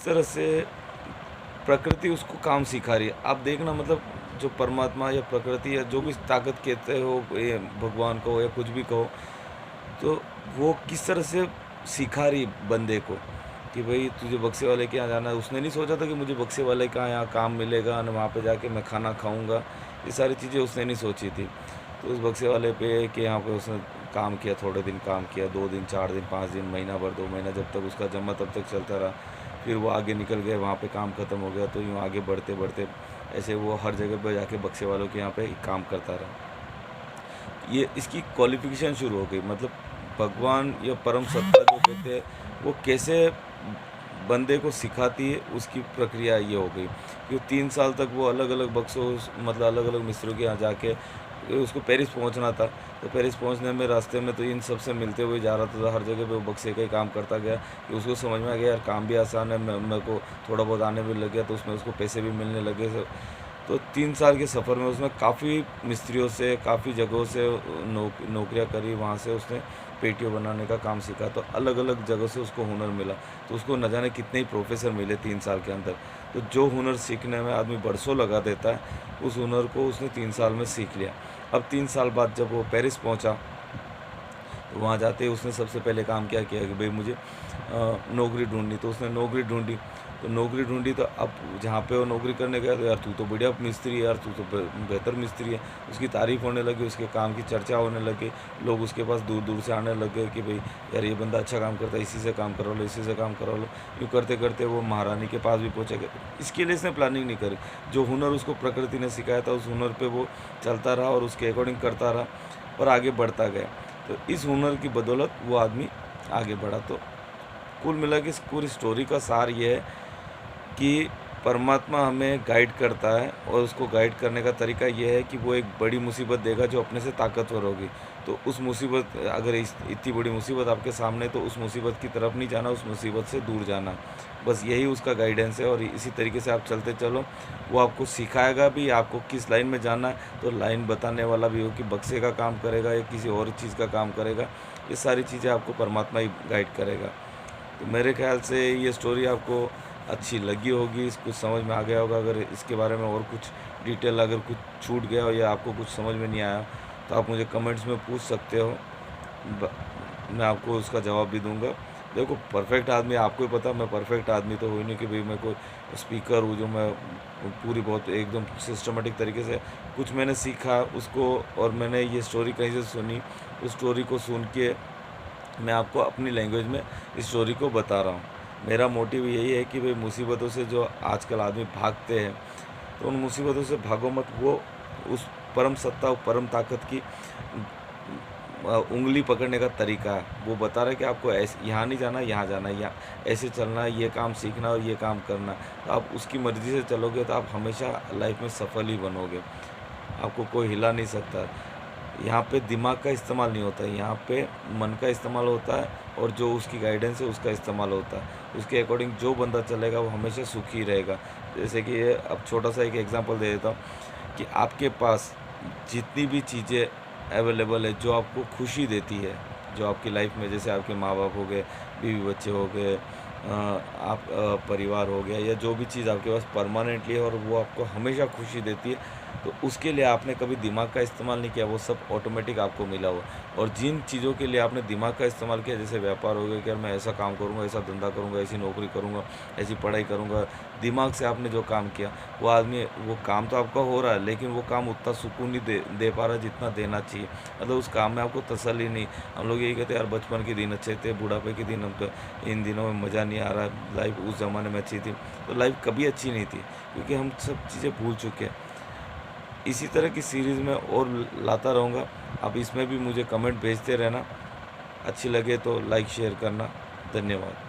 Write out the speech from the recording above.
तरह से प्रकृति उसको काम सिखा रही है। आप देखना मतलब जो परमात्मा या प्रकृति या जो भी ताकत कहते हो, ये भगवान कहो या कुछ भी कहो, तो वो किस तरह से सिखा रही बंदे को कि भाई तुझे बक्से वाले के यहाँ जाना है। उसने नहीं सोचा था कि मुझे बक्से वाले का यहाँ काम मिलेगा और वहाँ पे जाके मैं खाना खाऊँगा, ये सारी चीज़ें उसने नहीं सोची थी। तो उस बक्से वाले पे के यहाँ पे उसने काम किया, थोड़े दिन काम किया, 2 दिन, 4 दिन, 5 दिन, महीना भर, 2 महीना, जब तक उसका जमा तब तक चलता रहा। फिर वो आगे निकल गए, वहाँ पे काम ख़त्म हो गया, तो यूँ आगे बढ़ते-बढ़ते ऐसे वो हर जगह पे जाके बक्से वालों के यहाँ पे काम करता रहा। ये इसकी क्वालिफ़िकेशन शुरू हो गई, मतलब भगवान या परम सत्ता जो कहते हैं, वो कैसे बंदे को सिखाती है, उसकी प्रक्रिया ये हो गई। कि 3 साल तक वो अलग-अलग बक्सों मतलब अलग-अलग मिस्त्रियों के यहाँ जाके उसको पेरिस पहुँचना था। तो पेरिस पहुँचने में रास्ते में तो इन सब से मिलते हुए जा रहा था, तो हर जगह पे वो बक्से का ही काम करता गया कि उसको समझ में आ गया यार काम भी आसान है, मेरे को थोड़ा बहुत आने भी लग गया, तो उसमें उसको पैसे भी मिलने लगे। तो 3 साल के सफ़र में उसने काफ़ी मिस्त्रियों से, काफ़ी जगहों से नौकरियाँ करी, वहाँ से उसने पेटियाँ बनाने का काम सीखा, तो अलग-अलग जगह से उसको हुनर मिला। तो उसको न जाने कितने ही प्रोफ़ेसर मिले 3 साल के अंदर। तो जो हुनर सीखने में आदमी बरसों लगा देता है, उस हुनर को उसने 3 साल में सीख लिया। अब 3 साल बाद जब वो पेरिस पहुँचा, तो वहाँ जाते ही उसने सबसे पहले काम क्या किया कि भई मुझे नौकरी ढूँढनी। तो उसने नौकरी ढूँढी, तो नौकरी ढूँढी, तो अब जहाँ पे वो नौकरी करने गया, तो यार तू तो बढ़िया मिस्त्री है यार, तू तो बेहतर मिस्त्री है। उसकी तारीफ़ होने लगी, उसके काम की चर्चा होने लगी, लोग उसके पास दूर-दूर से आने लग गए कि भई यार ये बंदा अच्छा काम करता है, इसी से काम करवा लो, इसी से काम करवा लो। यूँ करते-करते वो महारानी के पास भी पहुँचेगा। इसके लिए इसने प्लानिंग नहीं करी। जो हुनर उसको प्रकृति ने सिखाया था, उस हुनर पे वो चलता रहा और उसके अकॉर्डिंग करता रहा और आगे बढ़ता गया। तो इस हुनर की बदौलत वो आदमी आगे बढ़ा। तो कुल मिला के इस पूरी स्टोरी का सार ये है कि परमात्मा हमें गाइड करता है और उसको गाइड करने का तरीका ये है कि वो एक बड़ी मुसीबत देगा जो अपने से ताकतवर होगी। तो उस मुसीबत अगर इतनी बड़ी मुसीबत आपके सामने, तो उस मुसीबत की तरफ नहीं जाना, उस मुसीबत से दूर जाना। बस यही उसका गाइडेंस है और इसी तरीके से आप चलते चलो। वो आपको सिखाएगा भी आपको किस लाइन में जाना है, तो लाइन बताने वाला भी हो कि बक्से का काम करेगा या किसी और चीज़ का काम करेगा। ये सारी चीज़ें आपको परमात्मा ही गाइड करेगा। तो मेरे ख़्याल से ये स्टोरी आपको अच्छी लगी होगी, कुछ समझ में आ गया होगा। अगर इसके बारे में और कुछ डिटेल अगर कुछ छूट गया हो या आपको कुछ समझ में नहीं आया, तो आप मुझे कमेंट्स में पूछ सकते हो। ब मैं आपको उसका जवाब भी दूँगा। देखो परफ़ेक्ट आदमी आपको ही पता, मैं परफ़ेक्ट आदमी तो हूँ ही नहीं कि भई मैं कोई स्पीकर हूँ जो मैं पूरी बहुत एकदम सिस्टमैटिक तरीके से कुछ मैंने सीखा उसको, और मैंने ये स्टोरी कहीं से सुनी, उस स्टोरी को सुन के मैं आपको अपनी लैंग्वेज में इस स्टोरी को बता रहा हूँ। मेरा मोटिव यही है कि भई मुसीबतों से जो आजकल आदमी भागते हैं, तो उन मुसीबतों से भागो मत। वो उस परम सत्ता, परम ताकत की उँगली पकड़ने का तरीका है। वो बता रहा है कि आपको ऐसे यहाँ नहीं जाना, यहाँ जाना है, यहाँ ऐसे चलना है, ये काम सीखना और ये काम करना है। तो आप उसकी मर्ज़ी से चलोगे तो आप हमेशा लाइफ़ में सफल ही बनोगे। आपको कोई हिला नहीं सकता। यहाँ पे दिमाग का इस्तेमाल नहीं होता है, यहाँ पे मन का इस्तेमाल होता है और जो उसकी गाइडेंस है उसका इस्तेमाल होता है। उसके अकॉर्डिंग जो बंदा चलेगा वो हमेशा सुखी रहेगा। जैसे कि ये अब छोटा-सा एक एग्ज़ाम्पल दे देता हूँ कि आपके पास जितनी भी चीज़ें अवेलेबल है जो आपको खुशी देती है, जो आपकी लाइफ़ में, जैसे आपके माँ-बाप हो गए, बीवी-बच्चे हो गए, परिवार हो गया, या जो भी चीज़ आपके पास परमानेंटली है और वो आपको हमेशा खुशी देती है, तो उसके लिए आपने कभी दिमाग का इस्तेमाल नहीं किया, वो सब ऑटोमेटिक आपको मिला हुआ। और जिन चीज़ों के लिए आपने दिमाग का इस्तेमाल किया, जैसे व्यापार हो गया कि यार मैं ऐसा काम करूँगा, ऐसा धंधा करूँगा, ऐसी नौकरी करूँगा, ऐसी पढ़ाई करूँगा, दिमाग से आपने जो काम किया, वो आदमी, वो काम तो आपका हो रहा है, लेकिन वो काम उतना सुकून नहीं दे पा रहा जितना देना चाहिए। मतलब उस काम में आपको तसल्ली नहीं। हम लोग यही कहते हैं यार बचपन के दिन अच्छे थे, बुढ़ापे के दिन, हम तो इन दिनों में मज़ा नहीं आ रहा है, लाइफ उस ज़माने में अच्छी थी। तो लाइफ कभी अच्छी नहीं थी, क्योंकि हम सब चीज़ें भूल चुके हैं। इसी तरह की सीरीज़ में और लाता रहूँगा। आप इसमें भी मुझे कमेंट भेजते रहना। अच्छी लगे तो लाइक शेयर करना। धन्यवाद।